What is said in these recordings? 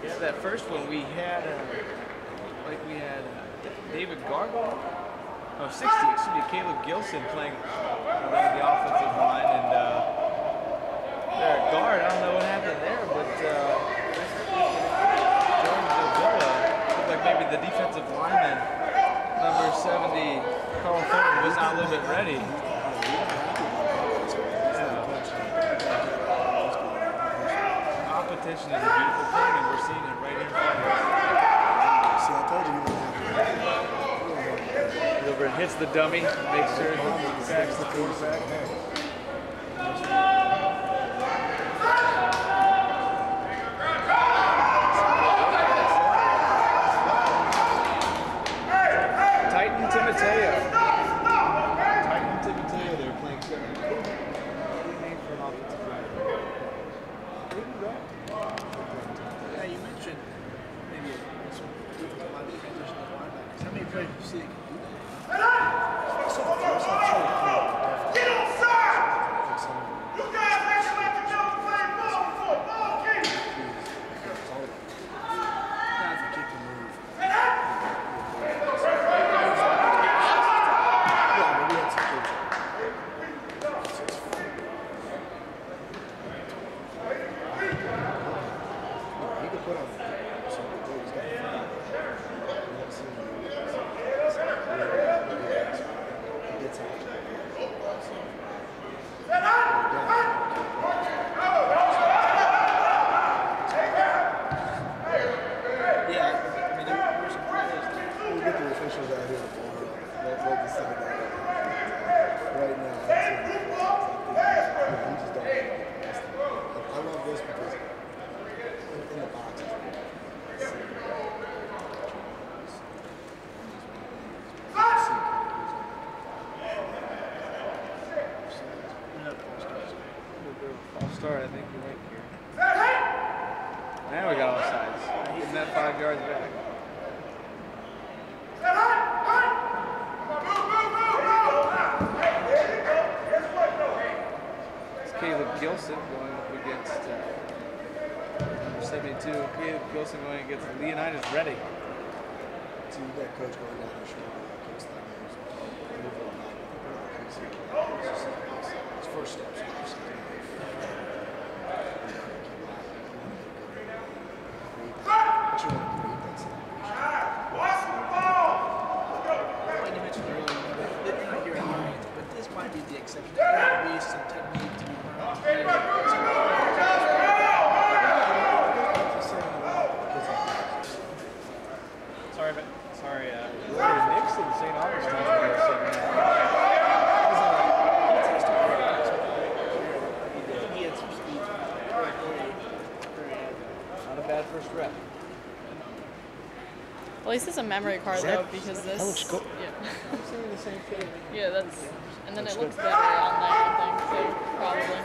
Yeah, that first one we had, David Gargle, 60, excuse me, Caleb Gilson playing along the offensive line, and their guard, I don't know what happened there, but Jordan Davila looked like maybe the defensive lineman, number 70, Carl Thornton, was not a little bit ready. Competition is a beautiful thing, and we're seeing it right here in front of us. See, I told you Gilbert hits the dummy, makes sure he backs the quarterback. Titan Timoteo. Titan Timoteo, they're playing center. Good name for an offensive lineman. Yeah, you mentioned maybe some different line transition of linebackers. How many players do you see that can do that? Get on, sir! You guys make sure let the young play ball before ball kick! Now if you kick the move. False start, I think you're right here. Now we got all sides. Getting that 5 yards back. It's Caleb Gilson going up against number 72. Caleb Gilson going against Leonidas Reddy. So you got coach going down the shoulder. His first steps. The exception. There will be some technique to be learned. Sorry, Nixon, St. Augustine. He had some speed. Not a bad first rep. Well, at least it's a memory card though, because this. That looks cool. Yeah. I'm seeing the same thing. Yeah, that's. And then it looks better on there, I think, so probably.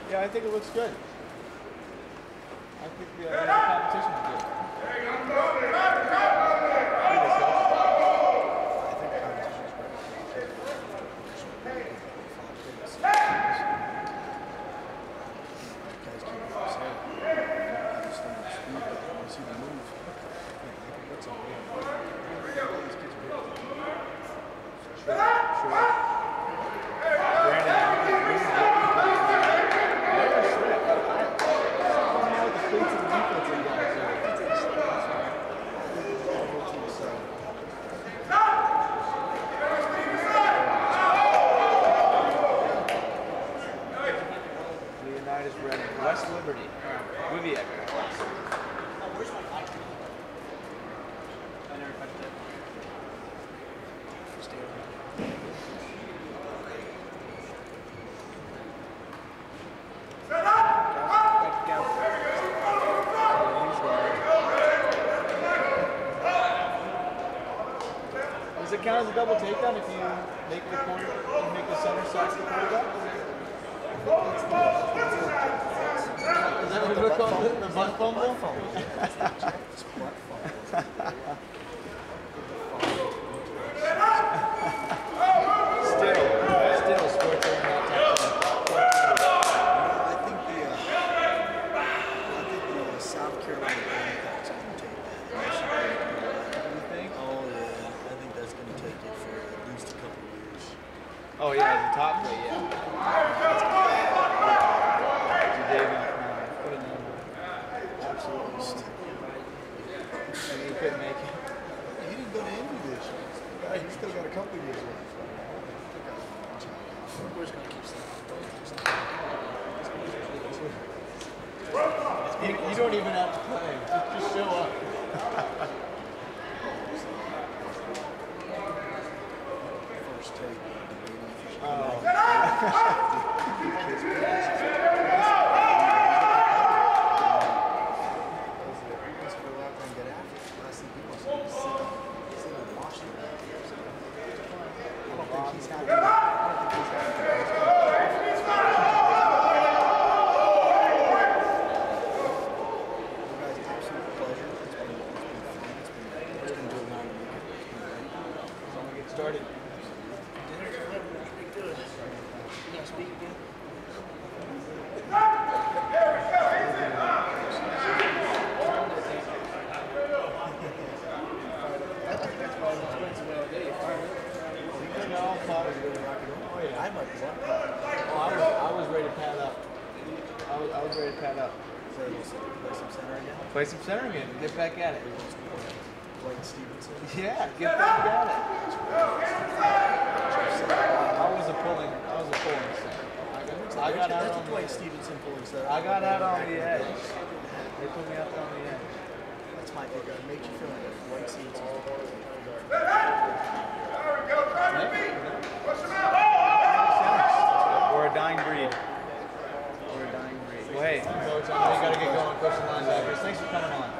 Yeah, I think it looks good. I think the competition is good. West Liberty, Wiviak. Where's my mic? I never touched it. Stay over here. Does it count as a double takedown if you make the corner, make the center sack the quarterback? Is that what we call it? The butt fumble? Still, sports are not I think the South Carolina Gamecocks going to take that. You think? Oh yeah, I think that's going to take it for at least a couple of years. Oh yeah, the top play, yeah. Put a number. Absolutely. And he couldn't make it. He didn't go to Indy this year. He's still got a couple of years left. We're just going to keep saying You don't even have to play. Just show up. first take. Started. Dinner at 11, that's pretty good. You gonna speak again? That's why it's expensive all day. I might be one. I was ready to pad up. I was ready to pad up. Play some center again? Play some center again. Get back at it. Wayne Stevenson. Yeah, get back at it. I was a pulling center. I got out on Wayne Stevenson pulling center. I got out on the edge. They put me out there on the edge. That's my pick. It makes you feel like Wayne Stevenson. We're a dying breed. We're a dying breed. Well, hey, Coach, I know you got to get going. Coach the linebackers. Thanks for coming on.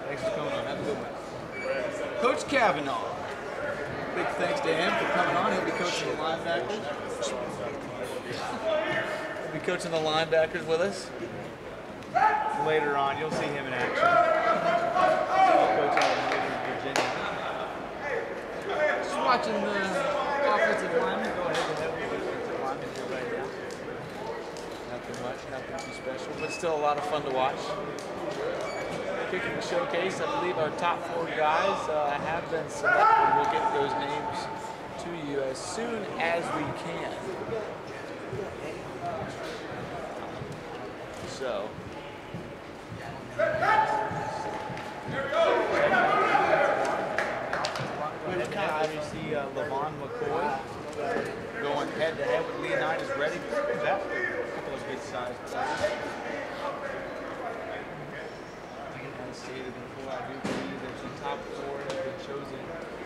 Thanks for coming on. Have a good one. Coach Kavanaugh. Big thanks to him for coming on. He'll be coaching the linebackers. He'll be coaching the linebackers with us. Later on, you'll see him in action. Coach out of Northern Virginia. Just watching the offensive lineman go head to head with the defensive lineman here right now. Nothing much, nothing too special, but still a lot of fun to watch. Kicking the showcase, I believe our top 4 guys have been selected. We'll get those names to you as soon as we can. So. We see Levon McCoy going head to head with Leonidas Reddy. That's a couple of good sized players. As stated before, I do believe there's the top 4 that have been chosen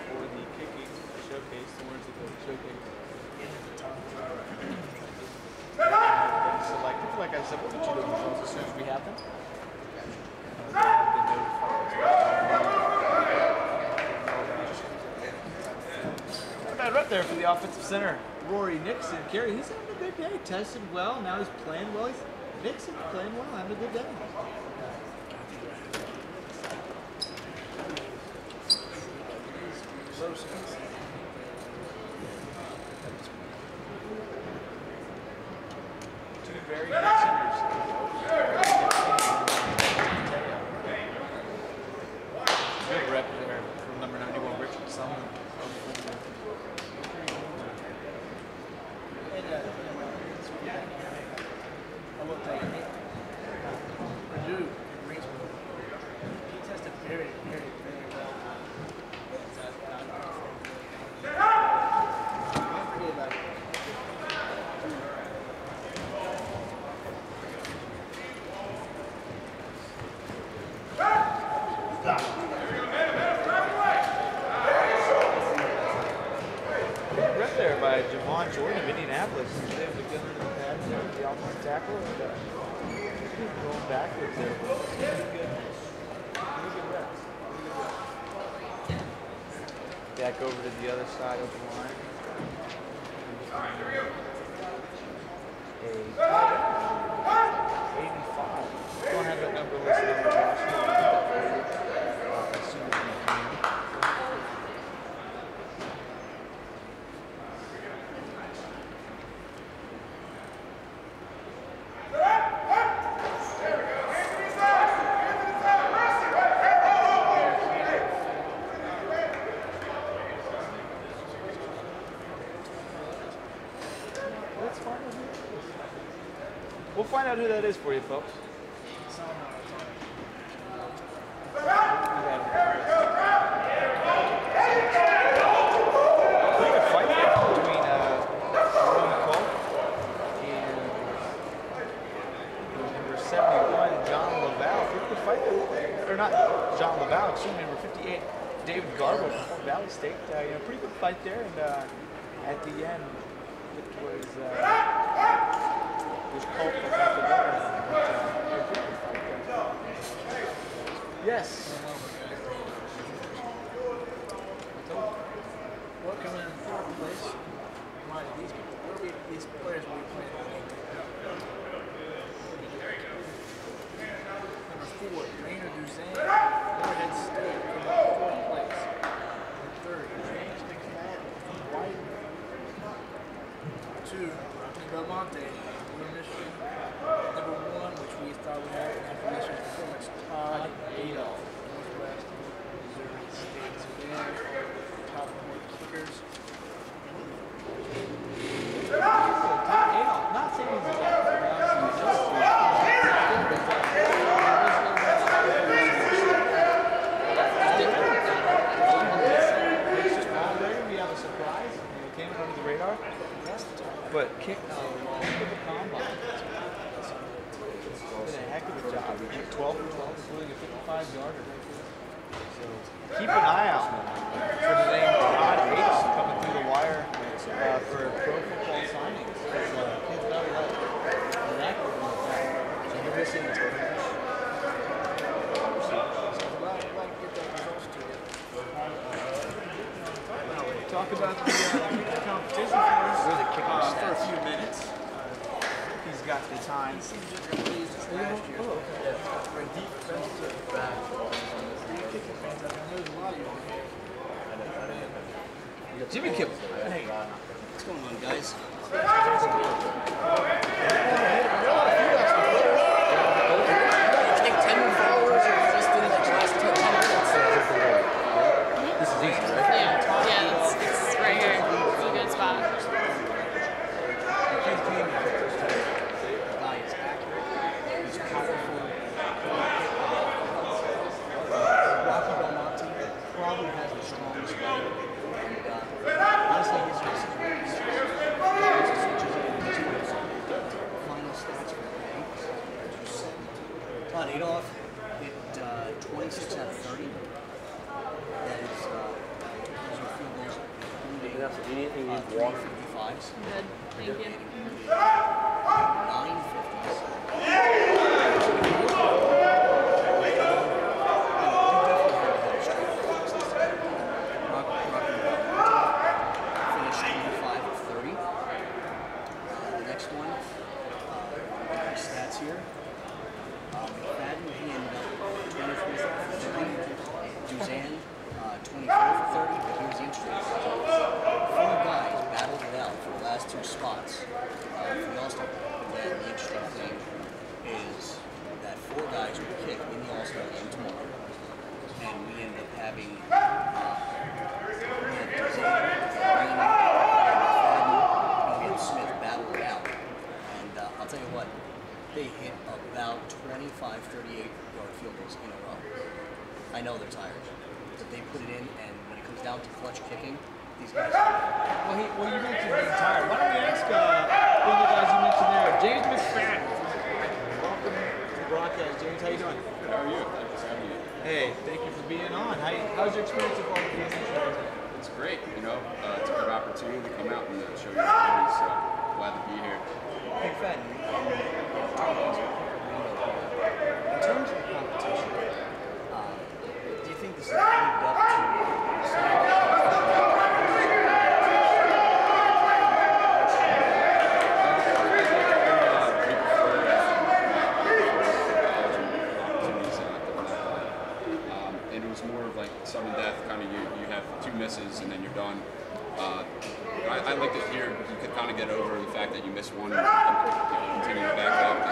for the kicking showcase, the ones that go to showcase. Selected, like I said, we'll get you those results as soon as we have them. Right there for the offensive center, Rory Nixon. Gary, he's having a good day. Tested well. Now he's playing well. Nixon's playing well. Having a good day. Two very good centers. Good rep there from number 91, Richard Sumner. I looked at Purdue in Greensboro. He tested very, very, very well. I forget about it. Right there by Javon Jordan of Indianapolis. He's able to get under the pad there with the offensive tackle and going backwards there. Really good reps. Back over to the other side of the line. 85. time, go listen to Josh. As soon as you can. Let's find out who that is. We'll find out who that is for you, folks. Pretty good fight there between Jerome Cole and number 71, John Laval. Pretty good fight there. Or not John Laval, excuse me, number 58, David Garbo from Fort Valley State. Pretty good fight there, and at the end, it was called for the winner. Yes. What coming in fourth place? Remind these people. These players will be playing. Number 4, Rainer Duzan, Moorhead State, coming in fourth place. Number 3, James McFadden, White. 2, Belmonte, Northern Michigan. Number 1, which we thought we had after yesterday's performance, Todd Adolph, Northwest Missouri State. So they are top 4 kickers. Not saying he's a bad we have a surprise. It came in under the radar. But kicked the combine. Did a heck of a job. He kicked 12 for 12, including a 55-yarder. So keep an eye out for the name Todd Adolph coming through the wire for pro football signings. Kid's got a lot of record with that. So you're missing it. Talk about the competition for us for a few minutes. He's got the time. He seems just pleased this last year. Great defensive back. Kicking fans out there. There's a lot of you on here. Jimmy Kimmel. Hey, what's going on, guys? I think 10 more followers or just in the last 10 minutes. This is easy, right? Yeah, it's right here. It's a good spot. The guy is accurate. He's powerful. Rocky Belmonte probably has the strongest weapon. And honestly, his final stats for the day. Todd Adolph hit 26 out of 30. That is those are field goals including 3 55s. Good. Thank you. 9 50s. Finished 25 of 30. The next one, stats here. McFadden, he ended up 23 for 30. Duzan, 24 for 30. But here's the interesting part. 4 guys battled it out for the last 2 spots for the All-Star. And the interesting thing is that 4 guys will kick in the All-Star game tomorrow. And we end up having Smith battle it out. And I'll tell you what, they hit about 25, 38-yard field goals in a row. I know they're tired, but they put it in, and when it comes down to clutch kicking, these guys. Well, you mentioned being tired. Why don't we ask one of the guys you mentioned there, James McFadden. Welcome to the broadcast, James. How you doing? Good, how are you? Thanks for having me. Hey, thank you for being on. How's your experience so far with BSN Collegiate? It's great, you know. It's a good opportunity to come out and show your stories, so glad to be here. McFadden, in terms of competition, do you think this has lived up to the was more of like sudden death, kind of you have 2 misses and then you're done. I liked it here. You could kind of get over the fact that you missed one and continue to back up.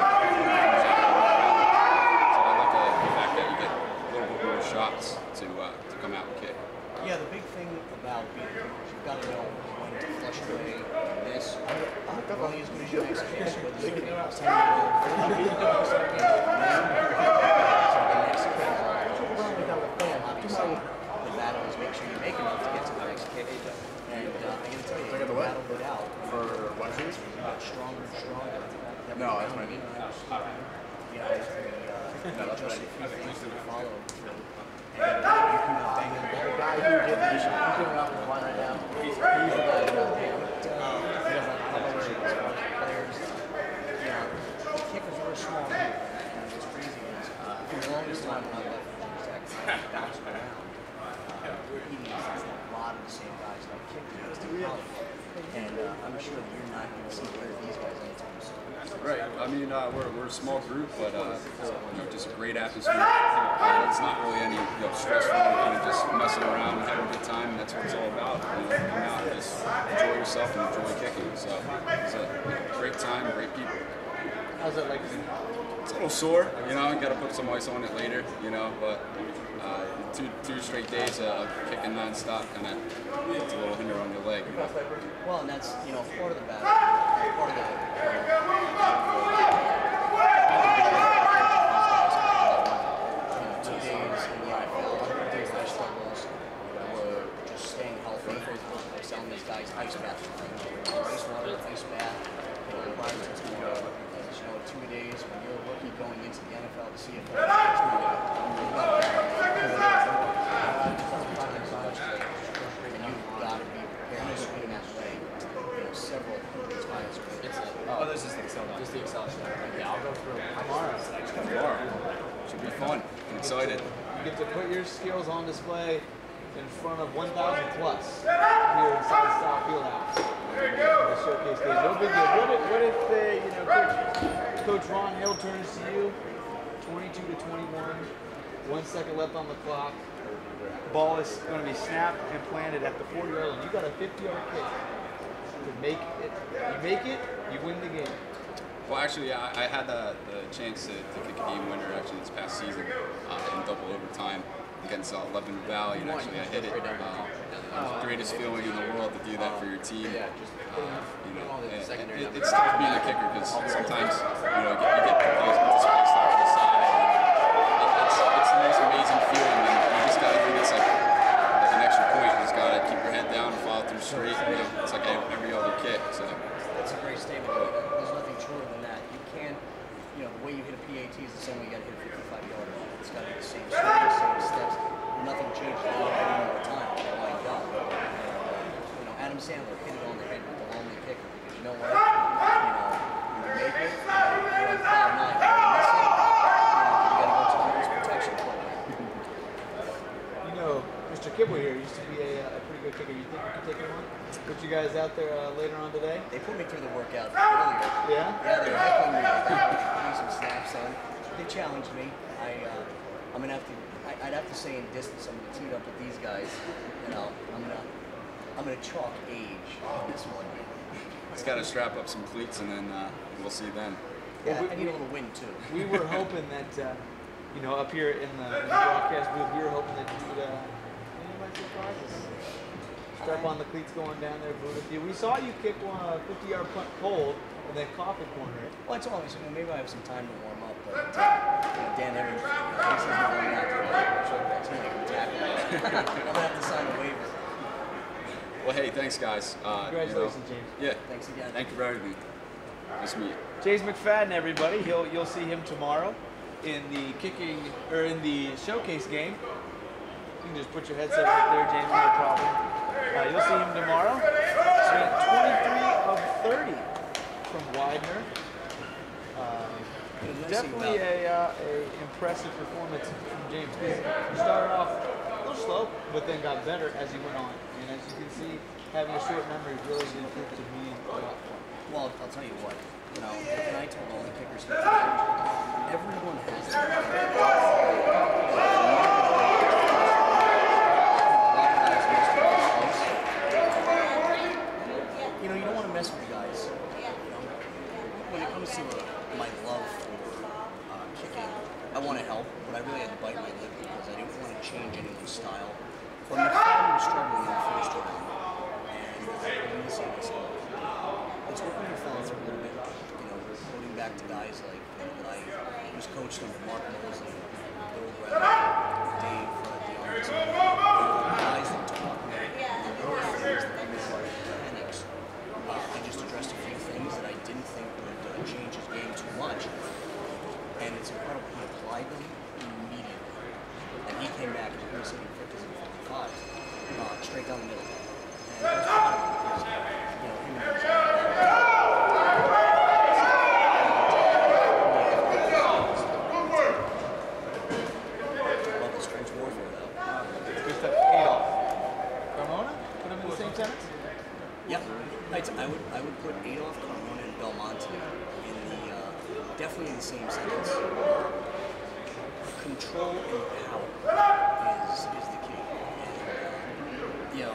So I like the fact that you get a little bit more shots to come out and kick. Yeah, the big thing about being kickers, you've got to know when to flush away this. You're only as good as your next kick, whether you kick 10 obviously, the battle is make sure you make enough to get to the next kick. And I'm going to tell you, the battle it out. For what? You got stronger and stronger. No, that's my name. You know, just a few things to follow through. And you can bang him. The guy who did this, he's doing out with one right now. He's the guy who does that. He does that players. You know, kickers are a small group. And what's crazy is, for the longest time when I left Virginia Tech, I bounced around. We're eating against a lot of the same guys that I kicked against in college. And I'm sure that you're not going to see one of these guys anytime soon. Right. I mean, we're a small group, but just a great atmosphere. It's not really any stressful. Kind of just messing around and having a good time. And that's what it's all about. Come out and just enjoy yourself and enjoy kicking. So it's a great time, great people. How's that like? It's a little sore, you got to put some ice on it later, but two straight days of kicking non-stop kind of puts a little hinder on your leg. Well, and that's, part of the battle. Part of the 2 days in the NFL, 100 days of their struggles were just staying healthy. They're selling these guys ice baths. Ice water, ice bath, environments tomorrow. 2 days when you're a rookie going into the NFL to see if and you've got to be prepared to swing that leg several hundred times. This is the Excel. Just the Excel sheet. Yeah, I'll go through it Tomorrow. Should be fun. I'm excited. You get to put your skills on display in front of 1,000 plus here inside the South Fieldhouse. There you go. The showcase game. No big deal. What if Coach Ron Hill turns to you, 22 to 21, 1 second left on the clock. Ball is going to be snapped and planted at the 40-yard line. You got a 50-yard kick. To make it, you make it, you win the game. Well, actually, I had the chance to kick a game winner actually this past season in double overtime against Lebanon Valley, and actually I hit it. It was the greatest feeling in the world to do that for your team. It's tough being a kicker because sometimes you get spaced off to the side. It's the most amazing feeling, and you just got to think it's like an extra point. You just got to keep your head down and follow through straight. It's like every other kick. So that's a great statement. There's nothing truer than that. You can't, the way you hit a PAT is the same way you got to hit a 55-yarder. It's got to be the same swing, the same steps. Nothing changes any more time. Lined up. Adam Sandler hit it on the head with the lonely kicker because you know what? When you make it, you're on cloud 9. If you miss it, you got to go to the risk protection program. Mr. Kibble here used to be a pretty good kicker. You think you could take him on? Put you guys out there later on today? They put me through the workout earlier. Yeah? Yeah, they were heckling me. They some snaps in. They challenged me. I'm gonna have to. I'd have to say in distance, I'm gonna team up with these guys. I'm gonna chalk age on this one. He's got to strap up some cleats, and then we'll see then. Yeah, I need a little wind too. We were hoping that, up here in the broadcast booth, we were hoping that you would. You might surprise us. Strap on the cleats going down there, boot with you. We saw you kick one 50-yard punt cold and then coffee corner it. Well, it's always, maybe I have some time to warm up, but Dan Evans, he's not going out there. I'm going to have to sign a waiver. Well, hey, thanks, guys. Congratulations, James. Yeah. Thanks again. Thank you for everything. Nice to meet you. James McFadden, everybody. You'll see him tomorrow in the showcase game. You can just put your headset right there, James, no problem. You'll see him tomorrow. Spent 23 of 30 from Widener. Definitely a impressive performance from James. He started off a little slow, but then got better as he went on. And as you can see, having a short memory really improved to me a lot. Well, I'll tell you what. And I told all the kickers here, everyone has change anyone's style. But McFadden was struggling in the first round, and I'm missing myself. It's working to follow through a little bit. You know, quoting back to guys like that I was coached under Mark Mosley, Bill Brett, Dave DeArmond, guys that taught me more things that I missed mechanics. I just addressed a few things that I didn't think would change his game too much, and it's incredible. He applied them immediately, and he came back and was hitting 50s and 55s straight down the middle. And it was incredible because, you know, him and his about the strange warfare, though. Good stuff. Adolf. Carmona? Put them in the same sentence? Yeah, I would put Adolf, Carmona, and Belmonte in the definitely in the same sentence. Control and power is the key. And, you know,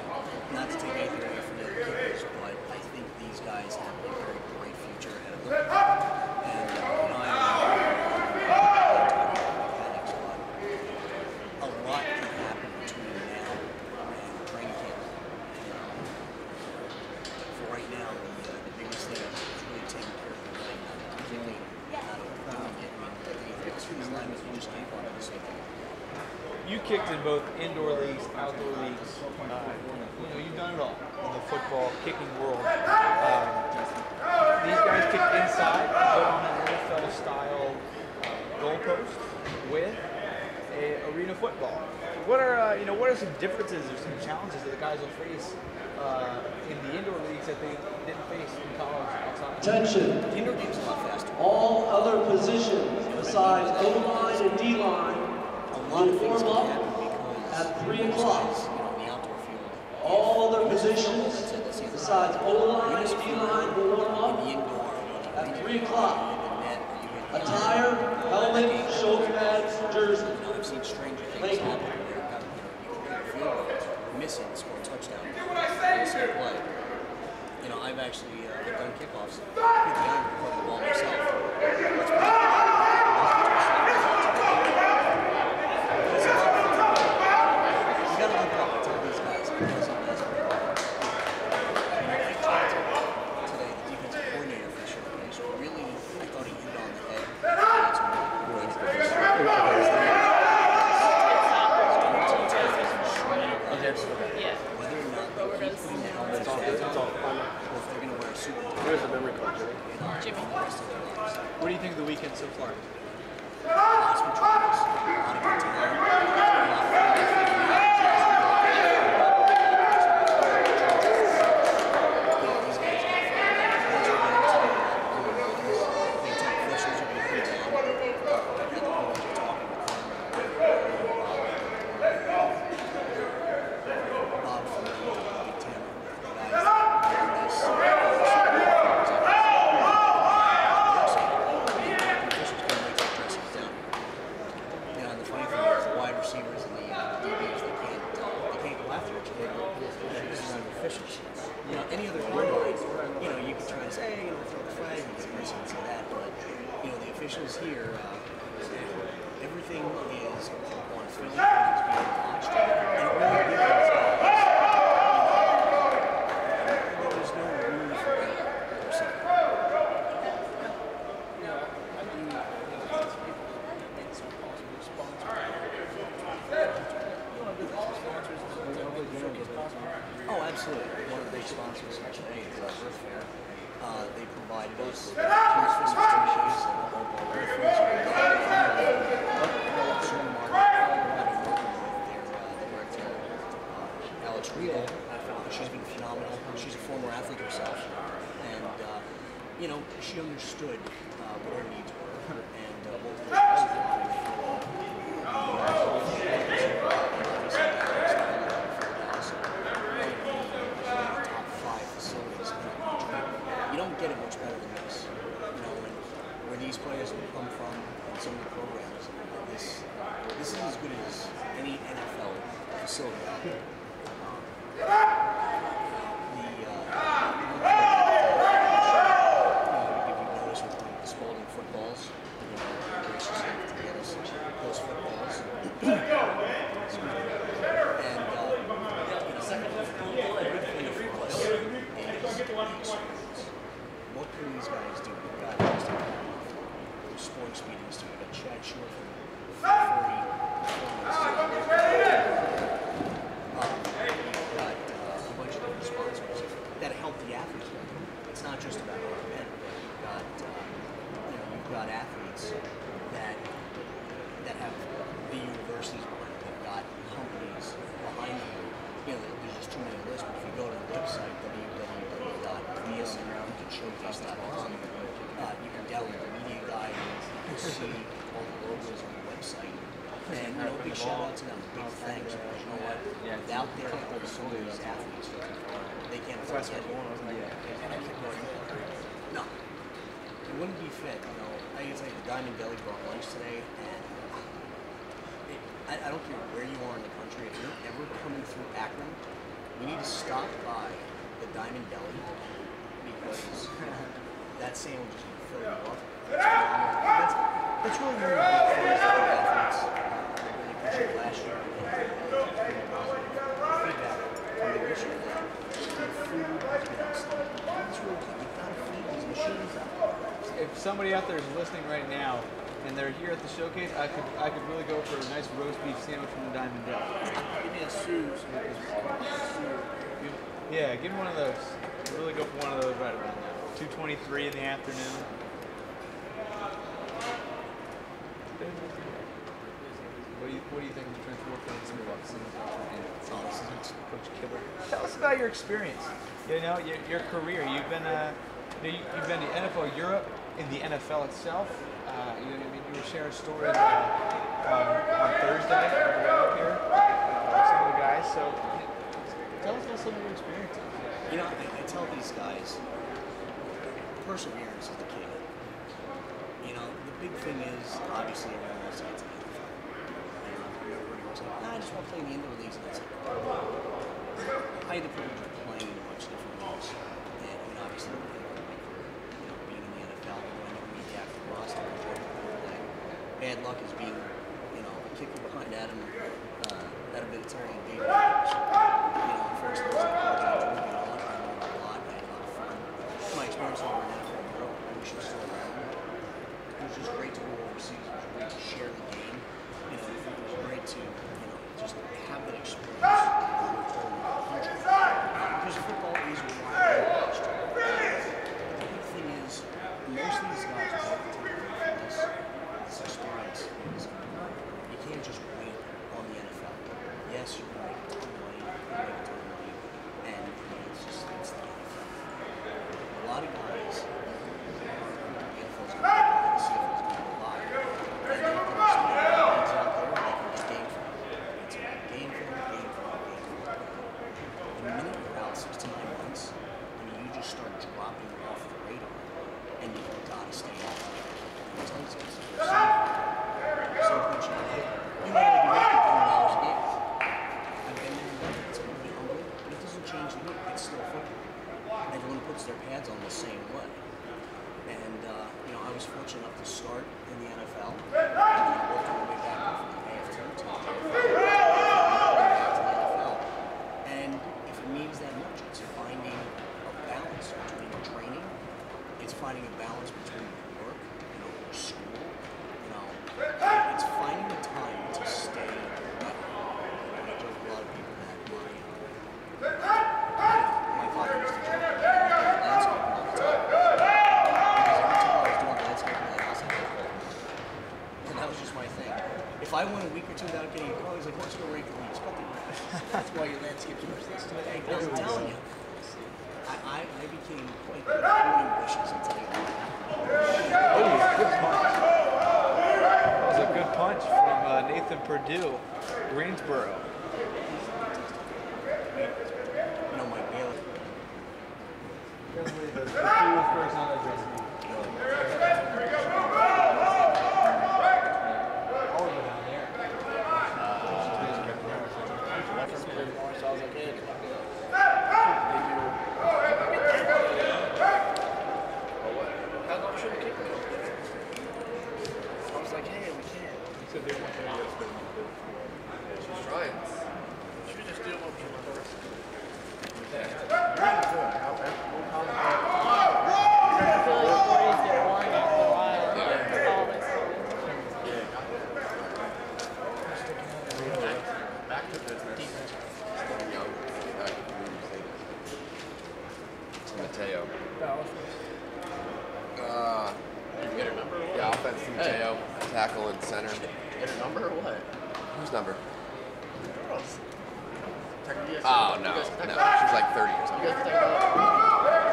not to take anything away from the other kickers, but I think these guys have a very bright future ahead of them. And you know, a lot can happen between now and training camp. For right now, the biggest thing is really taking care of the line, particularly out of doing it. I mean, these linemen who just came on the same thing. You kicked in both indoor leagues, outdoor leagues. You know, you've done it all in the football kicking world. These guys kick inside, but on an NFL-style goalpost with arena football. What are some differences or some challenges that the guys will face in the indoor leagues that they didn't face in college outside? Attention. The indoor game's a lot faster. All other positions besides O-line and D-line will form up at 3 o'clock. You know, the outdoor field. All other positions besides O-line and D-line will warm up In the indoor, at 3 o'clock. the net, you hit Attire, helmet, shoulder pads, jersey. You know, I've seen stranger things happen where you can field goals, miss it, score a touchdown. Same play. You know, I've actually done kickoffs, hit the iron, caught the ball myself. That's pretty cool. You gotta look up and tell these guys because of this. Today, the defensive coordinator for the showcase really, I thought he hit it on the head. Yeah. Whether or not they keep putting the helmets on, or if they're going to wear a suit. Where's the memory card, Jimmy? Jimmy. What do you think of the weekend so far? It's been tremendous. A lot of good time. These guys got fun. They take officials will be pretty down. I've had the privilege of talking with Bob from the Big Ten. Guys and the funny thing is, the wide receivers and the DBs, they can't go after each other. This is under officials. You know, any other quarterback, you know, you can try and say, hey, you know, throw the flag and this and that, but you know, the officials here, everything is on film, it's being watched, and it really gives guys. There is no room for error, per se. You know, I do these people make some possible sponsors. You want to do some sponsors as possible. Oh, absolutely. One of the big sponsors today is Earth Fair. They provided us Christmas t-shirts and a whole bunch of Alex Riel. She's been phenomenal. She's a former athlete herself. And, you know, she understood what our needs were and what was you don't get it much better than this. You know, where these players have come from and some of the programs, this is as good as any NFL facility out there. If you notice with the Spalding footballs, you know, graciously to get us those footballs. see all the logos on the website. And you know, big shout out to them, big thanks. Because you know what? Without their help, some of these athletes, they can't afford it. No. It wouldn't be fit, you know. I guess like the Diamond Deli brought lunch today, and I don't care where you are in the country, if you're ever coming through Akron, you need to stop by the Diamond Deli, because that sandwich is going to fill you up. That's really one of the big things that the athletes really appreciate last year. Feedback coming this year that the food has been outstanding. It's really good. You've got to feed these machines up. If somebody out there is listening right now and they're here at the showcase, I could really go for a nice roast beef sandwich from the Diamond Deli. Give me a Sue's. Yeah, give me one of those. I'd really go for one of those right around now. 2:23 in the afternoon. What do you think of the transfer for Coach Kibble? Tell us about your experience. You know, your career. You've been you've been to NFL Europe, in the NFL itself. You were sharing stories on Thursday up here with some of the guys. So tell us about some of your experiences. You know, I tell these guys, perseverance is the key. You know, the big thing is, obviously, everyone wants to get to the NFL. Everybody was like, nah, I just want to play in the indoor leagues, and that's it. I had the privilege of playing in a bunch of different leagues. And I mean, obviously, being in the NFL, going to meet the active roster, bad luck is being, a kicker behind Adam Vinatieri and David. First it was like college, I enjoyed it a lot. I learned a lot. I had a lot of fun. My experience over in NFL Europe, I wish it was still around. It was just great to go overseas. It was great to share the game. It was great to, just have that experience with the whole country. Because football is widely watched. The big thing is, most of these guys are taking this experience. You can't just wait on the NFL. Yes, you're going to make a ton of money. You're going to make a ton of money. And it's the NFL. A lot of guys, the NFL's going to be alive, the CFL's going to be alive. And they can just get out there and they can just game for them. It's a game for them, game for them, game for them. The minute you're out 6 to 9 months, you just start dropping off the radar. And you've got to stay on. I'm telling you, so much you might only be making $100 a game. I've been there and done it. It's going to be humbling, but it doesn't change the look. It's still football. Everyone puts their pads on the same way. And, I was fortunate enough to start in the NFL. And then I worked my way back up from the AF2 to the NFL. And if it means that much, it's finding a balance between training. It's finding a balance between work, your school. It's finding the time to stay away. I joke with a lot of people that my father used to joke about landscaping all the time. Because every time I was doing landscaping in the house, I got cold. And that was just my thing. If I went a week or two without getting a call, he's like, why don't you go rake the leaves? Cut the grass. That's why your landscape useless. I'm telling you. I became quite good at pruning bushes, I'll tell you that. Good punch. That was a good punch from Nathan Purdue, Greensboro. My bailiff. The coolest person on the dressing room. All of it down there. So I was like, hey, how long should we kick it? I was like, hey, we can't. He said they weren't there yesterday. She's trying. Should we just do what we want? Back to business. Still young. Mateo. You get her number? Yeah, offense to Mateo. Tackle and center. Get her number or what? Whose number? Girls. Oh, no. She's like 30 or something.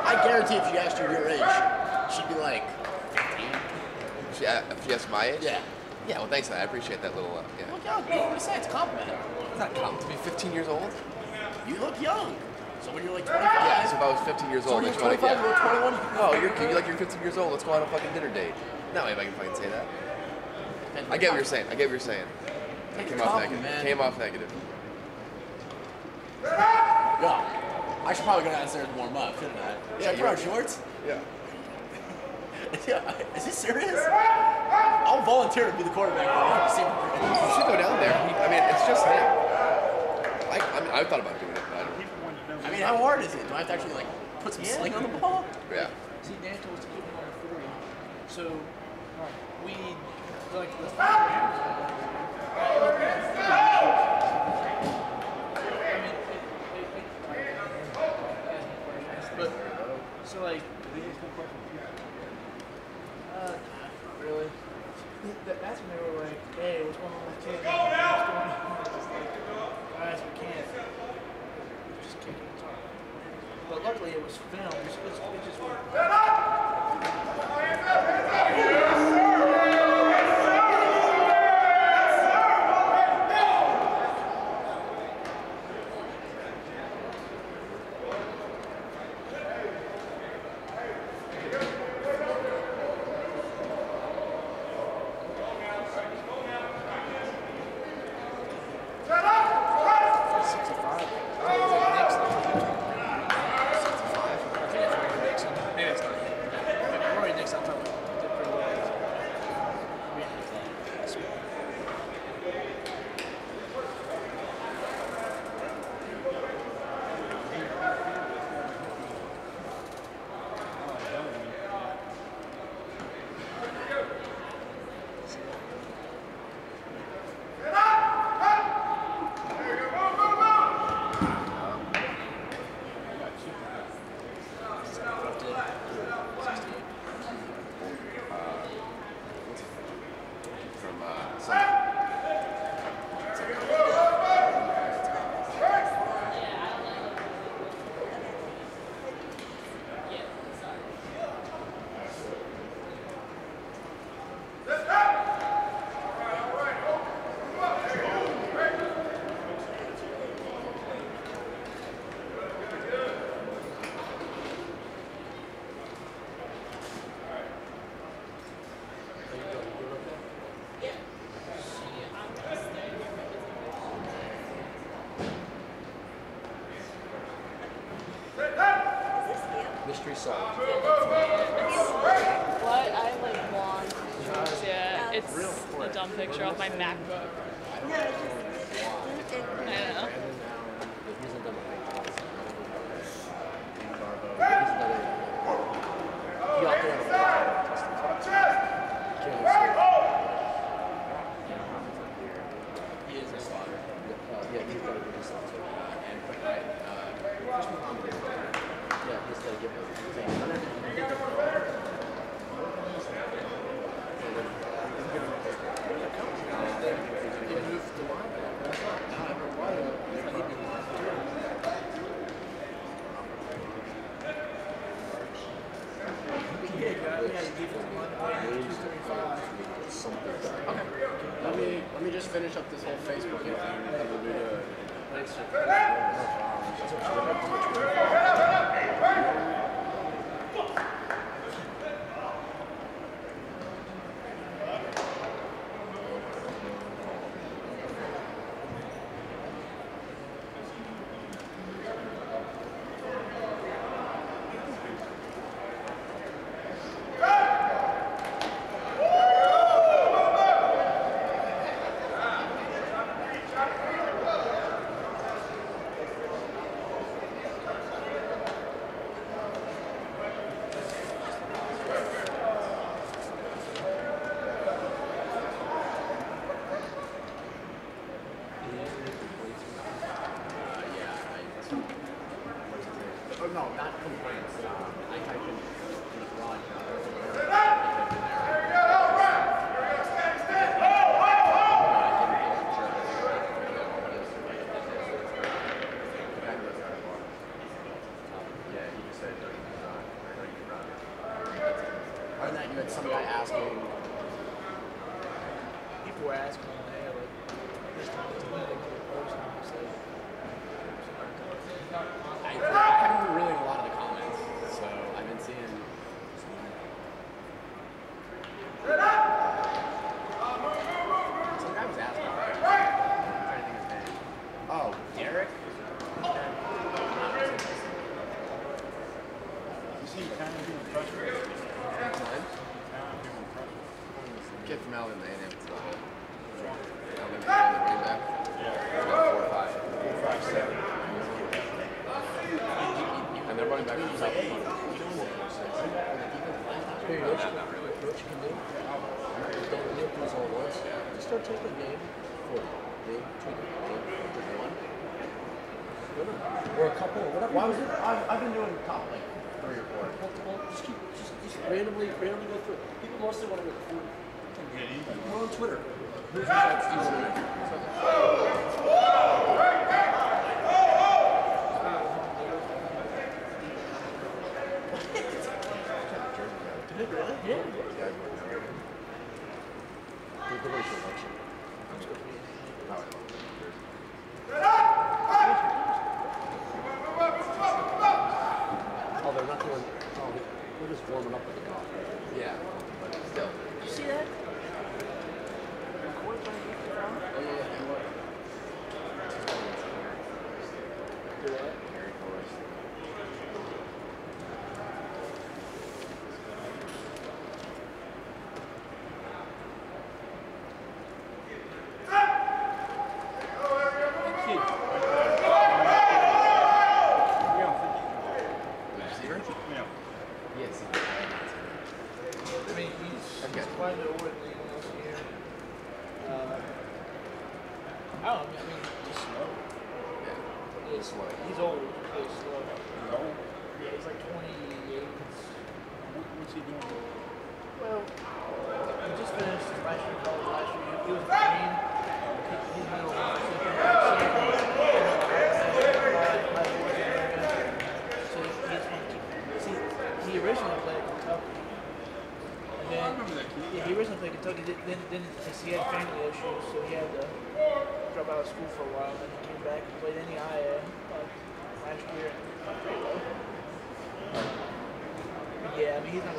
I guarantee if she asked you your age, she'd be like 15. If she has my age? Yeah. Yeah, well, thanks. I appreciate that little, yeah. You look young. What do you say? It's a compliment. It's not common to be 15 years old. You look young. So when you're like 25. Yeah, so if I was 15 years old, when then you're you want 25, to you're 21. Oh, you're cute. You're like you're 15 years old. Let's go on a fucking dinner date. No way if I can fucking say that. I get what you're saying. I get what you're saying. It came off negative. Man. Came off negative. Yeah. I should probably go downstairs and warm up, shouldn't I? Should I put on shorts? Yeah. Yeah. Is this serious? I'll volunteer to be the quarterback. You should go down there. I mean, it's just him. I thought about doing it, but I don't. I mean, how hard is it? Do I have to actually like put some sling on the ball? Yeah. See, Dan told us to keep him on the 40. So we like the but so like really that's when they were like, hey, what's going on with kids? What's going on? Just like, guys, we can't. Just kicking it off. But luckily it was filmed. It just worked. Mystery solved. What? I have like blonde. Yeah, it's a dumb picture off my MacBook. I know. He is a slaughter. Yeah, he's got to do this also. And Yeah, he's got to give it. Let me just finish up this whole Facebook thing. Thanks. Oh, no, not complaints. I typed in the garage. Yeah, he just said, other than that, you had some guy asking were asking on there, like, this time it's when they go to post and I'm saying, I haven't been reading a lot of the comments, so I've been seeing. Some guy was asking. I'm trying to think his name. Oh, Derek. Kid from Alabama A&M. Alabama A&M running back. About 4'5". 4'5", 7. And they're running back from South Dakota. Hey, what you can do? Don't live these all at once. Just start taking a game for game 2, game 1. Or a couple, or whatever. Why was it? I've been doing top like 3 or 4. Well, just randomly go through it. People mostly want to record. We're on Twitter. Who's did it really? Yeah. Oh, they're not doing. Oh, they're just warming up with the golf. Yeah, but still. Did you see that? Oh yeah. Gary Forrest. Receiver? Yes. I mean, he's quite the order this year. I don't know, I mean, just slow. Yeah. He's slow. He's old, really slow. He's old? Yeah, he's like 28. What's he doing? Well, he just finished his last year of college last year. He was green. He's middle of the he originally played at Kentucky. And then, yeah, he originally played Kentucky. Then he had family issues, so he had to drop out of school for a while. Then he came back and played NEIA last year. Yeah, I mean he's not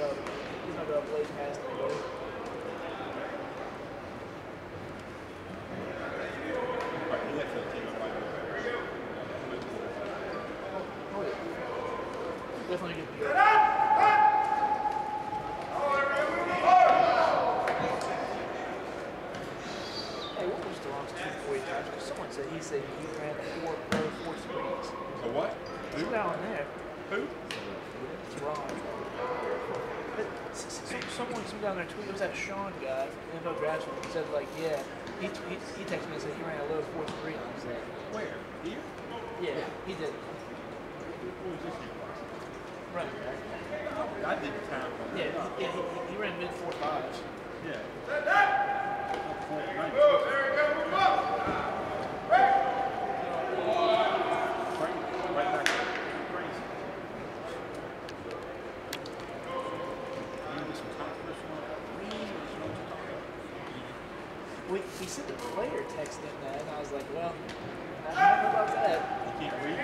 gonna blaze past anybody. Oh yeah, definitely good. Hey, what was Duran's 240 times? Because someone said he ran 4 screens. So what? Who's down there? Who? It's Ron. But some down there tweeted, it was that Sean guy from NFL Draft. He said like, yeah, he texted me and said he ran a low 4 screens. Where? Here? Yeah, he did. Who was this year? Right. I did time. Yeah, he ran mid 4.5s. Yeah. Right back there. Crazy. He said the player texted him that, and I was like, well, I don't know about that. You can't read.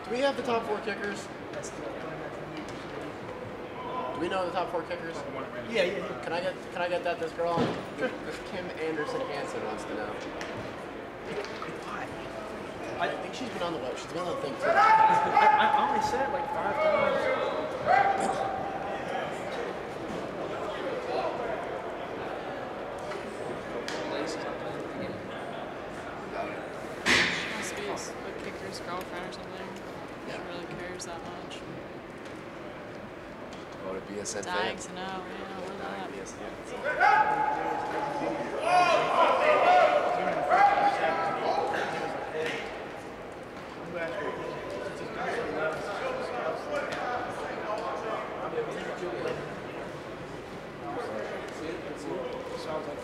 Do we have the top 4 kickers? That's the Do we know the top 4 kickers? yeah. Can I get that this girl? This Kim Anderson Hansen wants to know. I think she's been on the web. She's been on the thing too. I only said it like 5 times. She must be a kicker's girlfriend or something. She really cares that much. Go to BSN Dying fans. to know, yeah, what that. So I was like,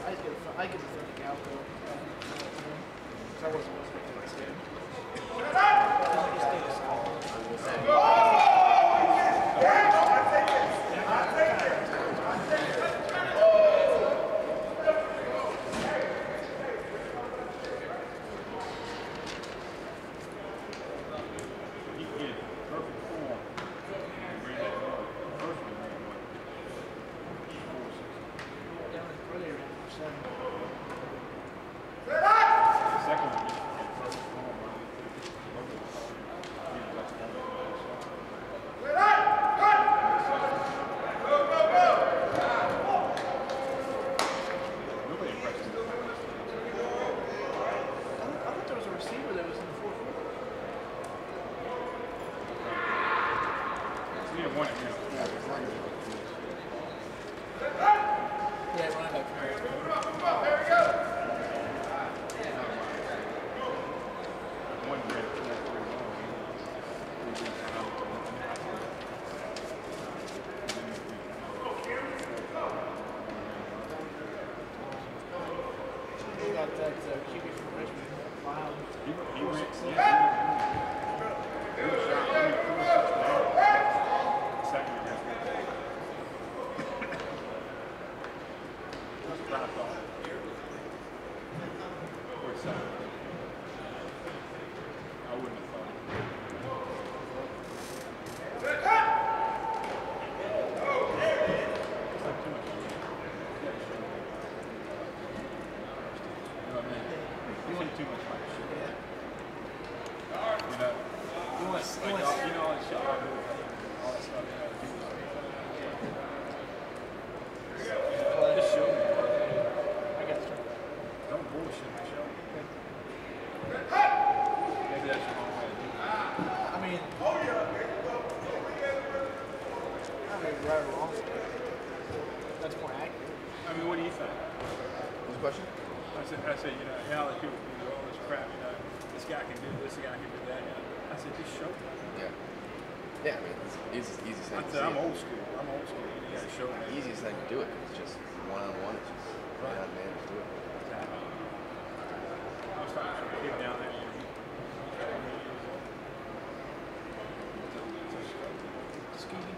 I get the freaking out though. So I wasn't listening to it. that QB from Richmond. Wow. He was second year. That's what I thought. Or second. I wouldn't have thought. You want too much money. You know, you want all that shit, all that stuff. Just show me. I got you. Don't bullshit the show. Maybe that's the wrong way to do it. I mean, right or wrong. That's more accurate. I mean, what do you think? What's the question? I said, you know, how the people do all this crap, you know, this guy can do this, this guy can do that, you know. I said, just show me. Yeah. Yeah, I mean, it's easy thing to I'm see. old school. I'm old school. You gotta show me. Easiest thing to do it. It's just one-on-one. It's just man on man to do it. I was talking to a kid down there. Excuse me.